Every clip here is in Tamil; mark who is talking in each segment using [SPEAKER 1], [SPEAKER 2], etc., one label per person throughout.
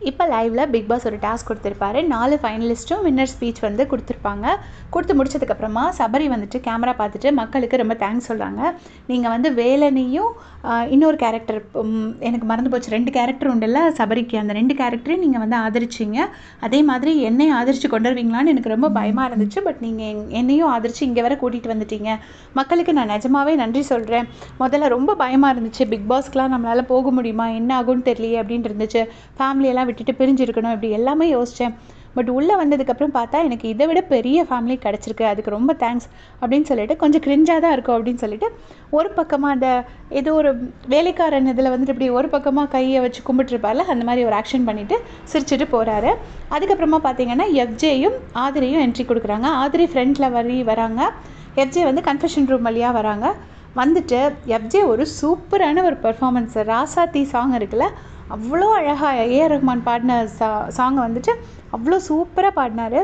[SPEAKER 1] இப்போ லைவ்ல பிக் பாஸ் ஒரு டாஸ்க் கொடுத்துருப்பாரு. 4 ஃபைனலிஸ்ட்டும் வின்னர் ஸ்பீச் வந்து கொடுத்துருப்பாங்க. கொடுத்து முடிச்சதுக்கப்புறமா சபரி வந்துட்டு கேமரா பார்த்துட்டு மக்களுக்கு ரொம்ப தேங்க்ஸ் சொல்கிறாங்க. நீங்கள் வந்து வேலனையும் இன்னொரு கேரக்டர் எனக்கு மறந்து போச்சு, 2 கேரக்டர் உண்டுல்ல சபரிக்கு, அந்த 2 கேரக்டரையும் நீங்கள் வந்து ஆதரிச்சிங்க. அதே மாதிரி என்னையும் ஆதரித்து கொண்டு வருவீங்களான்னு எனக்கு ரொம்ப பயமாக இருந்துச்சு. பட் நீங்கள் என்னையும் ஆதரித்து இங்கே வர கூட்டிகிட்டு வந்துட்டீங்க. மக்களுக்கு நான் நிஜமாவே நன்றி சொல்கிறேன். முதல்ல ரொம்ப பயமாக இருந்துச்சு, பிக் பாஸ்க்குலாம் நம்மளால் போக முடியுமா, என்ன ஆகும்னு தெரியலையே அப்படின்ட்டு இருந்துச்சு. ஃபேமிலியெல்லாம் விட்டுட்டு பிரிஞ்சிருக்கணும், இப்படி எல்லாமே யோசித்தேன். பட் உள்ளே வந்ததுக்கப்புறம் பார்த்தா எனக்கு இதை விட பெரிய ஃபேமிலி கிடச்சிருக்கு, அதுக்கு ரொம்ப தேங்க்ஸ் அப்படின்னு சொல்லிட்டு கொஞ்சம் கிரிஞ்சாக தான் இருக்கும் அப்படின்னு சொல்லிட்டு ஒரு பக்கமாக அந்த ஏதோ ஒரு வேலைக்காரன் இதில் வந்துட்டு இப்படி ஒரு பக்கமாக கையை வச்சு கும்பிட்டுருப்பார்ல, அந்த மாதிரி ஒரு ஆக்ஷன் பண்ணிவிட்டு சிரிச்சுட்டு போகிறாரு. அதுக்கப்புறமா பார்த்தீங்கன்னா எஃப்ஜேயும் ஆதிரையும் என்ட்ரி கொடுக்குறாங்க. ஆதிரை ஃப்ரண்ட்டில் வராங்க, எஃப்ஜே வந்து கன்ஃபெஷன் ரூம் வழியாக வராங்க. வந்துட்டு எஃப்ஜே ஒரு சூப்பரான ஒரு பெர்ஃபார்மன்ஸ், ராசாத்தி சாங் இருக்குல்ல, அவ்வளோ அழகாக ஏஆர் ரஹ்மான் பாடின சாங்கை வந்துட்டு அவ்வளோ சூப்பராக பாடினார்.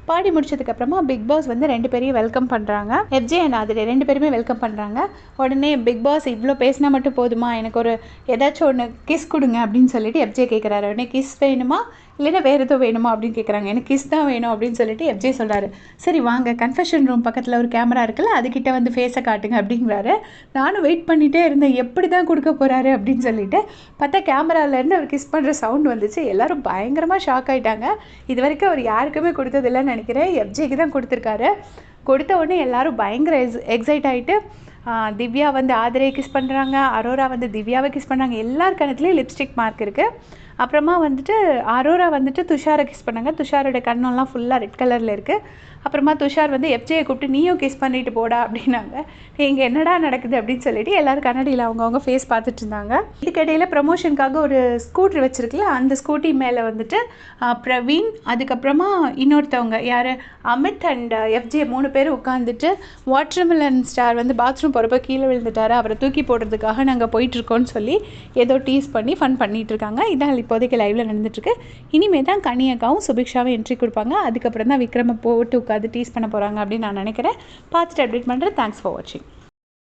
[SPEAKER 1] பாடி முடிச்சதுக்கப்புறமா பிக் பாஸ் வந்து 2 பேரையும் வெல்கம் பண்ணுறாங்க. எஃப்ஜே அண்ட் ஆதிரை 2 பேருமே வெல்கம் பண்ணுறாங்க. உடனே பிக் பாஸ் இவ்வளோ பேசினா மட்டும் போதுமா, எனக்கு ஒரு ஏதாச்சும் ஒன்று கிஸ் கொடுங்க அப்படின்னு சொல்லிட்டு எஃப்ஜே கேட்குறாரு. உடனே கிஸ் வேணுமா இல்லைன்னா வேறு எதுவும் வேணுமா அப்படின்னு கேட்குறாங்க. எனக்கு கிஸ் தான் வேணும் அப்படின்னு சொல்லிட்டு எஃப்ஜே சொல்கிறாரு. சரி வாங்க, கன்ஃபெஷன் ரூம் பக்கத்தில் ஒரு கேமரா இருக்குல்ல, அதுக்கிட்ட வந்து ஃபேஸை காட்டுங்க அப்படிங்கிறாரு. நானும் வெயிட் பண்ணிகிட்டே இருந்தேன், எப்படி தான் கொடுக்க போகிறாரு அப்படின்னு சொல்லிட்டு. பார்த்தா கேமராலேருந்து அவர் கிஸ் பண்ணுற சவுண்ட் வந்துச்சு. எல்லோரும் பயங்கரமாக ஷாக் ஆகிட்டாங்க. இது வரைக்கும் அவர் யாருக்குமே கொடுத்ததில்லைன்னு நினைக்கிறேன், எஃப்ஜேக்கு தான் கொடுத்துருக்காரு. கொடுத்த உடனே எல்லோரும் பயங்கர எக்ஸைட் ஆகிட்டு திவ்யா வந்து ஆதிரையை கிஸ் பண்ணுறாங்க, அரோரா வந்து திவ்யாவை கிஸ் பண்ணுறாங்க. எல்லார் கணத்துலேயும் லிப்ஸ்டிக் மார்க் இருக்குது. அப்புறமா வந்துட்டு அரோரா வந்துட்டு துஷாரை கிஸ் பண்ணாங்க. துஷாரோட கண்ணெல்லாம் ஃபுல்லாக ரெட் கலரில் இருக்குது. அப்புறமா துஷார் வந்து எஃப்ஜேயை கூப்பிட்டு நீயும் கிஸ் பண்ணிட்டு போடா அப்படின்னாங்க. இங்கே என்னடா நடக்குது அப்படின்னு சொல்லிட்டு எல்லோரும் கண்ணாடியில் அவங்கவுங்க ஃபேஸ் பார்த்துட்டு இருந்தாங்க. இதுக்கிடையில் ப்ரமோஷனுக்காக ஒரு ஸ்கூட்ரு வச்சுருக்குல்ல, அந்த ஸ்கூட்டி மேலே வந்துட்டு பிரவீன், அதுக்கப்புறமா இன்னொருத்தவங்க யார், அமித் அண்ட் எஃப்ஜே 3 பேர் உட்காந்துட்டு வாட்டர்மெலன் ஸ்டார் வந்து பாத்ரூம் போகிறப்ப கீழே விழுந்துட்டார், அவரை தூக்கி போடுறதுக்காக நாங்கள் போயிட்டுருக்கோன்னு சொல்லி ஏதோ டீஸ் பண்ணி ஃபன் பண்ணிகிட்டு இருக்காங்க. இதான் இப்போதைக்கு லைவில் நடந்துட்டுருக்கு. இனிமேல் தான் கனியக்காவும் சுபிக்ஷாவும் என்ட்ரி கொடுப்பாங்க. அதுக்கப்புறம் தான் விக்ரமை போட்டு உட்காந்து டீஸ் பண்ண போகிறாங்க அப்படின்னு நான் நினைக்கிறேன். பார்த்துட்டு அப்டேட் பண்ணுறேன். தேங்க்ஸ் ஃபார் வாட்சிங்.